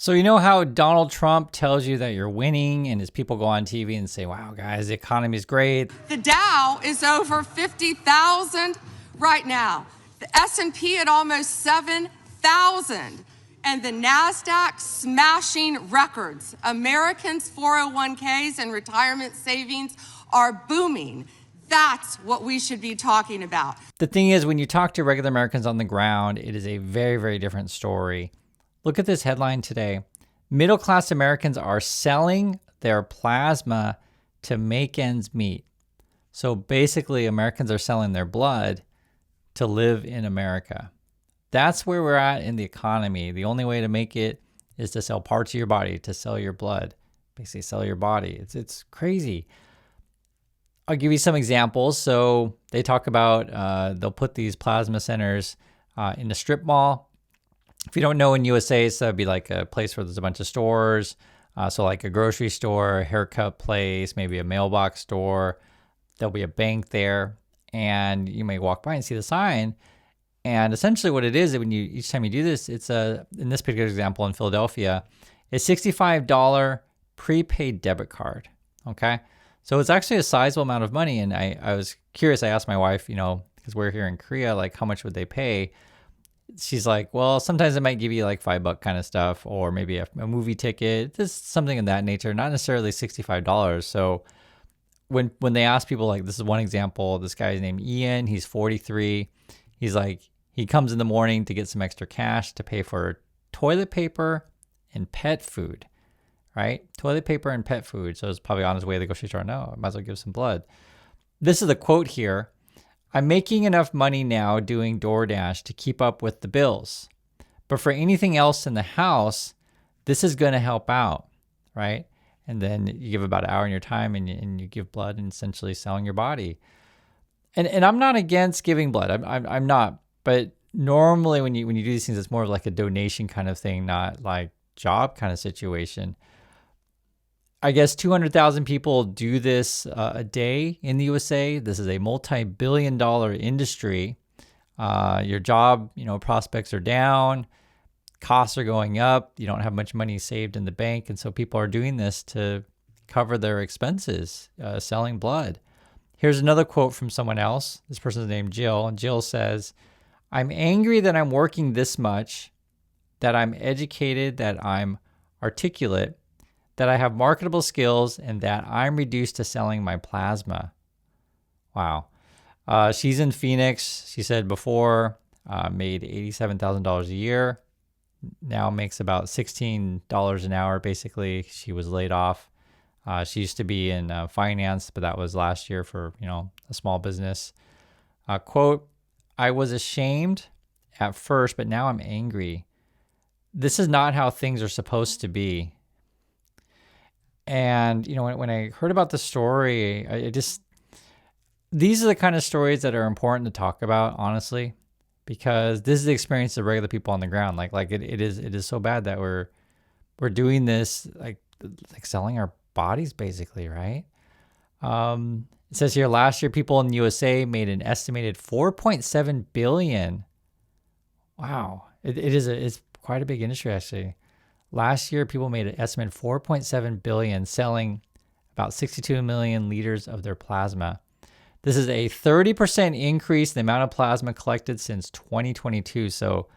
So you know how Donald Trump tells you that you're winning and his people go on TV and say, wow, guys, the economy is great. The Dow is over 50,000 right now. The S&P at almost 7,000. And the NASDAQ smashing records. Americans' 401ks and retirement savings are booming. That's what we should be talking about. The thing is, when you talk to regular Americans on the ground, it is a very, very different story. Look at this headline today. Middle-class Americans are selling their plasma to make ends meet. So basically, Americans are selling their blood to live in America. That's where we're at in the economy. The only way to make it is to sell parts of your body, to sell your blood, basically sell your body. It's crazy. I'll give you some examples. So they talk about they'll put these plasma centers in a strip mall. If you don't know, in USA, so it'd be like a place where there's a bunch of stores. So like a grocery store, a haircut place, maybe a mailbox store. There'll be a bank there. And you may walk by and see the sign. And essentially what it is, when you each time you do this, it's in this particular example in Philadelphia, a $65 prepaid debit card. Okay. So it's actually a sizable amount of money. And I was curious. I asked my wife, because we're here in Korea, like how much would they pay? She's like, well, sometimes it might give you like $5 kind of stuff, or maybe a movie ticket, just something of that nature, not necessarily $65. So when they ask people, like, this is one example, this guy's named Ian, he's 43. He's like, he comes in the morning to get some extra cash to pay for toilet paper and pet food, right? Toilet paper and pet food. So it's probably on his way to the grocery store. No, I might as well give some blood. This is the quote here. I'm making enough money now doing DoorDash to keep up with the bills. But for anything else in the house, this is going to help out, right? And then you give about an hour in your time and you give blood and essentially selling your body. And I'm not against giving blood. I'm not. But normally when you do these things, it's more of like a donation kind of thing, not like job kind of situation. I guess 200,000 people do this a day in the USA. This is a multi-billion-dollar industry. Your job, prospects are down, costs are going up. You don't have much money saved in the bank, and so people are doing this to cover their expenses, selling blood. Here's another quote from someone else. This person's named Jill, and Jill says, "I'm angry that I'm working this much, that I'm educated, that I'm articulate, that I have marketable skills, and that I'm reduced to selling my plasma." Wow. She's in Phoenix. She said before, made $87,000 a year. Now makes about $16 an hour. Basically, she was laid off. She used to be in finance, but that was last year for, a small business. Quote, "I was ashamed at first, but now I'm angry. This is not how things are supposed to be." And, when I heard about the story, these are the kind of stories that are important to talk about, honestly, because this is the experience of regular people on the ground. Like it is so bad that we're doing this, like selling our bodies, basically, right? It says here, last year, people in the USA made an estimated $4.7 billion. Wow. It's quite a big industry, actually. Last year, people made an estimated $4.7 billion selling about 62 million liters of their plasma. This is a 30% increase in the amount of plasma collected since 2022. So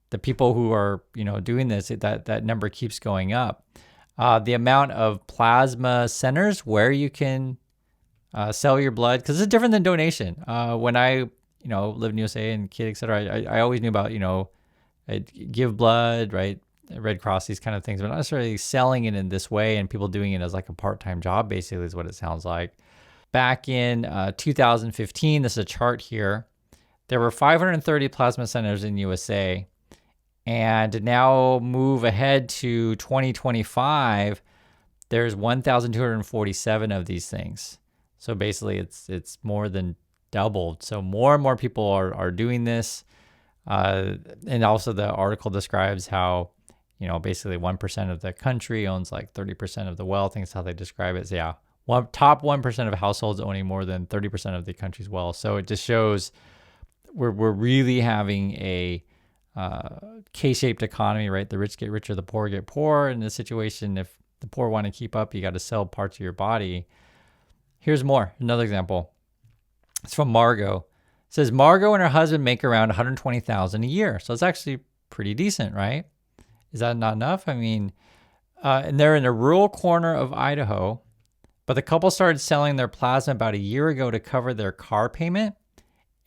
the people who are, doing this, that number keeps going up. The amount of plasma centers where you can sell your blood, because it's different than donation. When I, lived in USA and kid, et cetera, I always knew about, give blood, right? Red Cross, these kind of things, but not necessarily selling it in this way and people doing it as like a part-time job, basically, is what it sounds like. Back in 2015, this is a chart here, there were 530 plasma centers in USA, and now move ahead to 2025, there's 1,247 of these things. So basically it's more than doubled. So more and more people are doing this. And also the article describes how, basically 1% of the country owns like 30% of the wealth. I think that's how they describe it. So yeah, top 1% of households owning more than 30% of the country's wealth. So it just shows we're really having a K-shaped economy, right? The rich get richer, the poor get poorer. In this situation, if the poor want to keep up, you got to sell parts of your body. Here's more. Another example. It's from Margot. It says Margot and her husband make around $120,000 a year. So it's actually pretty decent, right? Is that not enough? I mean, and they're in a rural corner of Idaho, but the couple started selling their plasma about a year ago to cover their car payment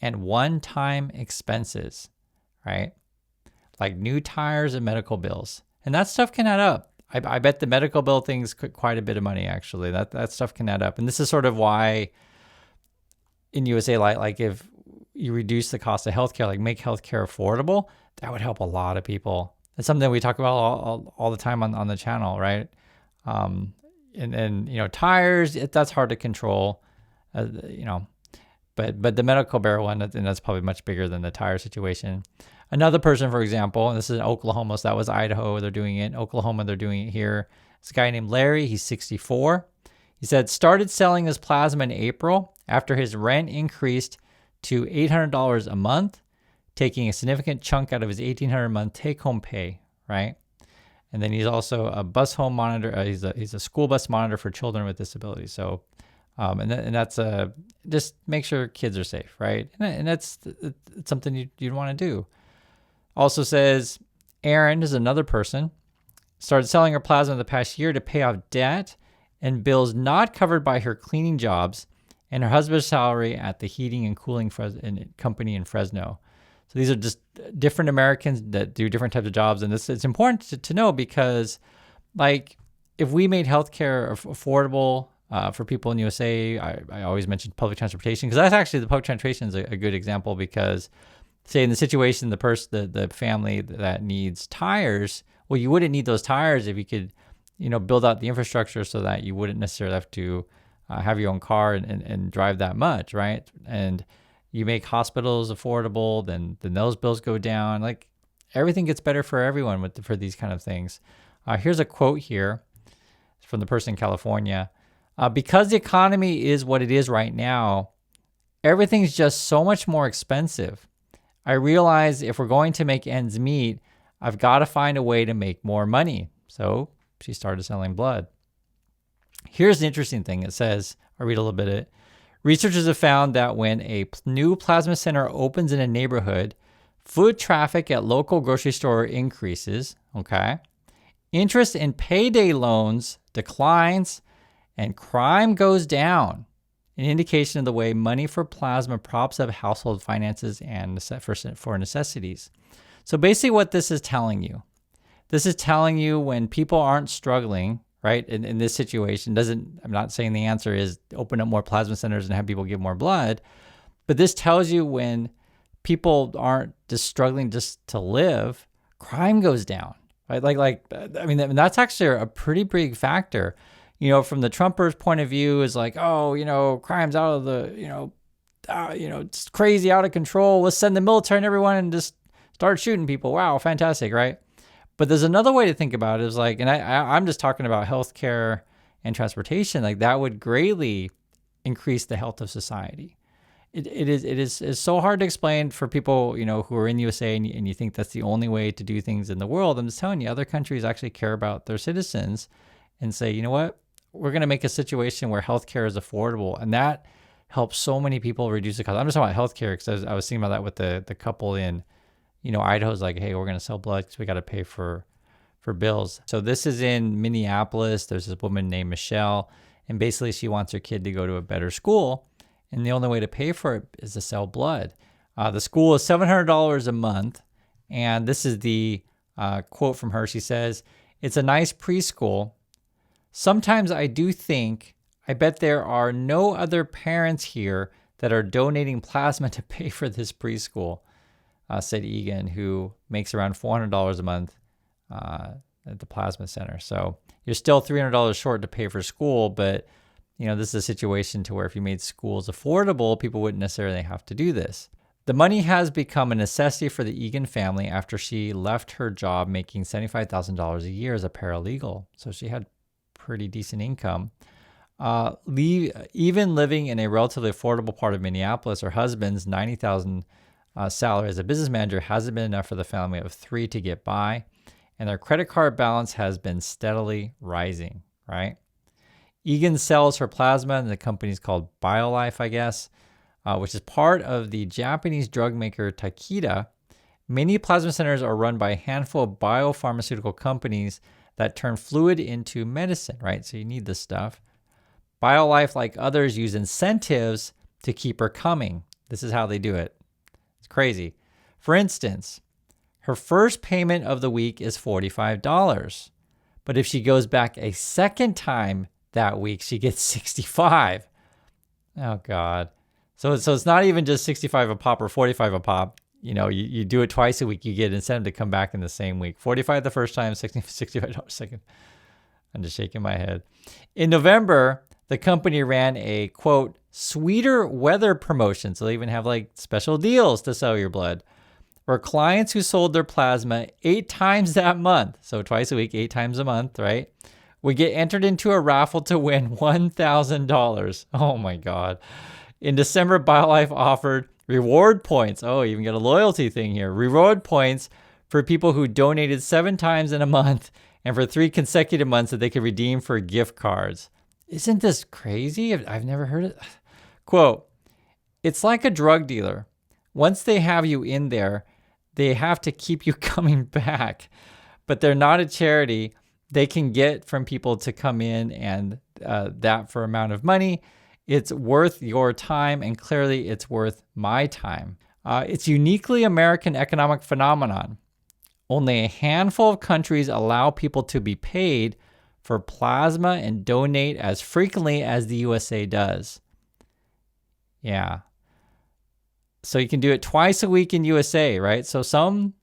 and one-time expenses, right? Like new tires and medical bills. And that stuff can add up. I bet the medical bill thing's quite a bit of money, actually. That stuff can add up. And this is sort of why in USA, like if you reduce the cost of healthcare, like make healthcare affordable, that would help a lot of people. It's something we talk about all the time on the channel, right? And tires, that's hard to control, but the medical bill one, and that's probably much bigger than the tire situation. Another person, for example, and this is in Oklahoma, so that was Idaho, they're doing it. In Oklahoma, they're doing it here. This guy named Larry, he's 64. He said, started selling his plasma in April after his rent increased to $800 a month, taking a significant chunk out of his $1,800 a month take-home pay, right? And then he's also a bus home monitor. He's a school bus monitor for children with disabilities. So, that's just make sure kids are safe, right? And it's something you'd want to do. Also says, Erin is another person, started selling her plasma in the past year to pay off debt and bills not covered by her cleaning jobs and her husband's salary at the heating and cooling company in Fresno. So these are just different Americans that do different types of jobs. And it's important to know because, like, if we made healthcare affordable for people in USA, I always mention public transportation because that's actually the public transportation is a good example because, say, in the situation, the family that needs tires, well, you wouldn't need those tires if you could, build out the infrastructure so that you wouldn't necessarily have to have your own car and drive that much, right? And you make hospitals affordable, then those bills go down. Like everything gets better for everyone for these kind of things. Here's a quote here from the person in California. Because the economy is what it is right now, everything's just so much more expensive. I realize if we're going to make ends meet, I've got to find a way to make more money. So she started selling blood. Here's the interesting thing. It says, I'll read a little bit of it. Researchers have found that when a new plasma center opens in a neighborhood, foot traffic at local grocery store increases, okay? Interest in payday loans declines, and crime goes down, an indication of the way money for plasma props up household finances and for necessities. So basically what this is telling you when people aren't struggling, right, in this situation, I'm not saying the answer is open up more plasma centers and have people give more blood, but this tells you when people aren't just struggling just to live, crime goes down, right? That's actually a pretty big factor. From the Trumpers' point of view, is like, crime's out of the, it's crazy, out of control. Let's send the military and everyone and just start shooting people. Wow, fantastic, right? But there's another way to think about it. Is like, and I'm just talking about healthcare and transportation. Like that would greatly increase the health of society. It is so hard to explain for people, who are in the USA and you think that's the only way to do things in the world. I'm just telling you, other countries actually care about their citizens and say, you know what? We're going to make a situation where healthcare is affordable, and that helps so many people reduce the cost. I'm just talking about healthcare because I was thinking about that with the couple in, Idaho's like, hey, we're going to sell blood because we got to pay for bills. So this is in Minneapolis. There's this woman named Michelle, and basically she wants her kid to go to a better school, and the only way to pay for it is to sell blood. The school is $700 a month, and this is the quote from her. She says, "It's a nice preschool. Sometimes I do think, I bet there are no other parents here that are donating plasma to pay for this preschool," said Egan, who makes around $400 a month at the plasma center. So you're still $300 short to pay for school, but this is a situation to where if you made schools affordable, people wouldn't necessarily have to do this. The money has become a necessity for the Egan family after she left her job making $75,000 a year as a paralegal. So she had pretty decent income. Even living in a relatively affordable part of Minneapolis, her husband's $90,000 salary as a business manager hasn't been enough for the family of 3 to get by, and their credit card balance has been steadily rising, right? Egan sells her plasma, and the company's called BioLife, I guess, which is part of the Japanese drug maker Takeda. Many plasma centers are run by a handful of biopharmaceutical companies that turn fluid into medicine, right? So you need this stuff. BioLife, like others, use incentives to keep her coming. This is how they do it. It's crazy. For instance, her first payment of the week is $45. But if she goes back a second time that week, she gets $65. Oh, God. So it's not even just $65 a pop or $45 a pop. You know, you do it twice a week, you get an incentive to come back in the same week. $45 the first time, $65 second. I'm just shaking my head. In November, the company ran a, quote, sweeter weather promotion. So they even have like special deals to sell your blood, where clients who sold their plasma 8 times that month, so twice a week, 8 times a month, right, would get entered into a raffle to win $1,000. Oh my God. In December, BioLife offered reward points. Oh, you even get a loyalty thing here. Reward points for people who donated 7 times in a month and for 3 consecutive months that they could redeem for gift cards. Isn't this crazy? I've never heard it. Quote, it's like a drug dealer. Once they have you in there, they have to keep you coming back. But they're not a charity. They can get from people to come in and that for amount of money. It's worth your time, and clearly it's worth my time. It's uniquely American economic phenomenon. Only a handful of countries allow people to be paid for plasma and donate as frequently as the USA does. Yeah. So you can do it twice a week in USA, right? So some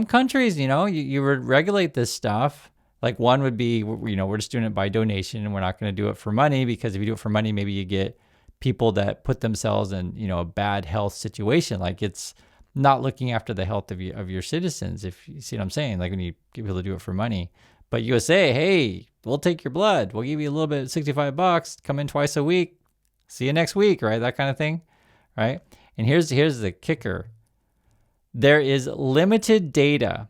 countries, you know, you would regulate this stuff. Like one would be, you know, we're just doing it by donation and we're not going to do it for money, because if you do it for money, maybe you get people that put themselves in, you know, a bad health situation. Like it's not looking after the health of your citizens, if you see what I'm saying, like when you get people to do it for money. But USA, hey, we'll take your blood. We'll give you a little bit, $65, come in twice a week. See you next week, right? That kind of thing, right? And here's the kicker. There is limited data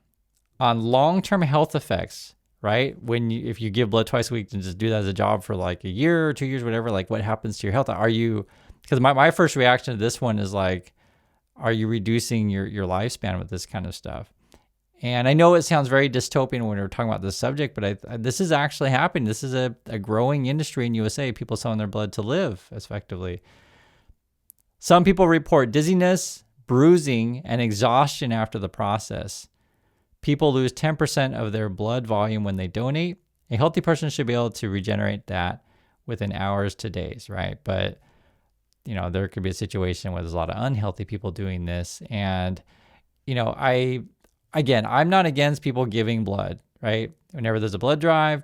on long-term health effects, right? If you give blood twice a week and just do that as a job for like a year or 2 years, whatever, like what happens to your health? Because my first reaction to this one is like, are you reducing your lifespan with this kind of stuff? And I know it sounds very dystopian when we're talking about this subject, but this is actually happening. This is a growing industry in USA, people selling their blood to live effectively. Some people report dizziness, bruising, and exhaustion after the process. People lose 10% of their blood volume when they donate. A healthy person should be able to regenerate that within hours to days, right? But, you know, there could be a situation where there's a lot of unhealthy people doing this. And, you know, I'm not against people giving blood, right? Whenever there's a blood drive,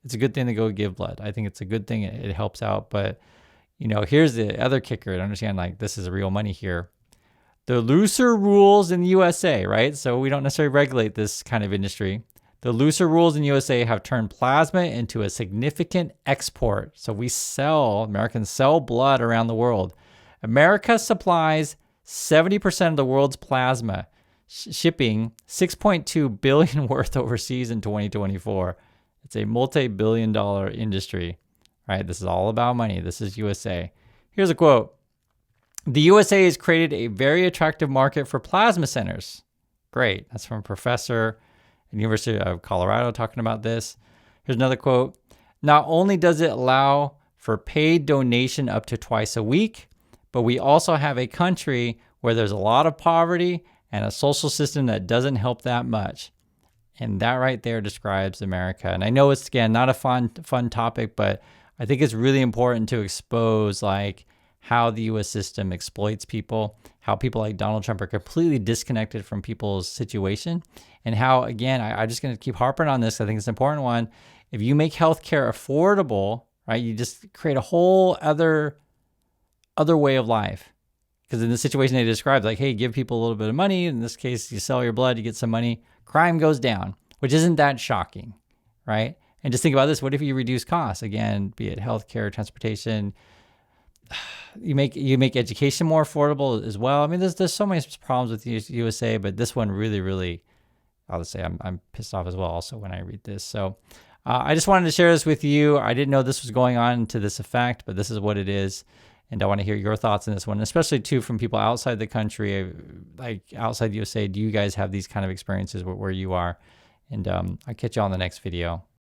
it's a good thing to go give blood. I think it's a good thing. It helps out. But, you know, here's the other kicker to understand, like, this is real money here. The looser rules in the USA, right? So we don't necessarily regulate this kind of industry. The looser rules in USA have turned plasma into a significant export. So Americans sell blood around the world. America supplies 70% of the world's plasma, shipping $6.2 billion worth overseas in 2024. It's a multi-billion-dollar industry, right? This is all about money. This is USA. Here's a quote. The USA has created a very attractive market for plasma centers. Great. That's from a professor at the University of Colorado talking about this. Here's another quote. Not only does it allow for paid donation up to twice a week, but we also have a country where there's a lot of poverty and a social system that doesn't help that much. And that right there describes America. And I know it's, again, not a fun topic, but I think it's really important to expose, like, how the U.S. system exploits people, how people like Donald Trump are completely disconnected from people's situation, and how, again, I'm just going to keep harping on this. I think it's an important one. If you make healthcare affordable, right, you just create a whole other way of life. Because in the situation they described, like, hey, give people a little bit of money. In this case, you sell your blood, you get some money. Crime goes down, which isn't that shocking, right? And just think about this. What if you reduce costs? Again, be it healthcare, transportation, you make education more affordable as well. I mean, there's so many problems with USA, but this one really, I'll just say I'm pissed off as well also when I read this. So I just wanted to share this with you. I didn't know this was going on to this effect, but this is what it is. And I want to hear your thoughts on this one, especially too from people outside the country, like outside the USA. Do you guys have these kind of experiences where you are? And I'll catch you on the next video.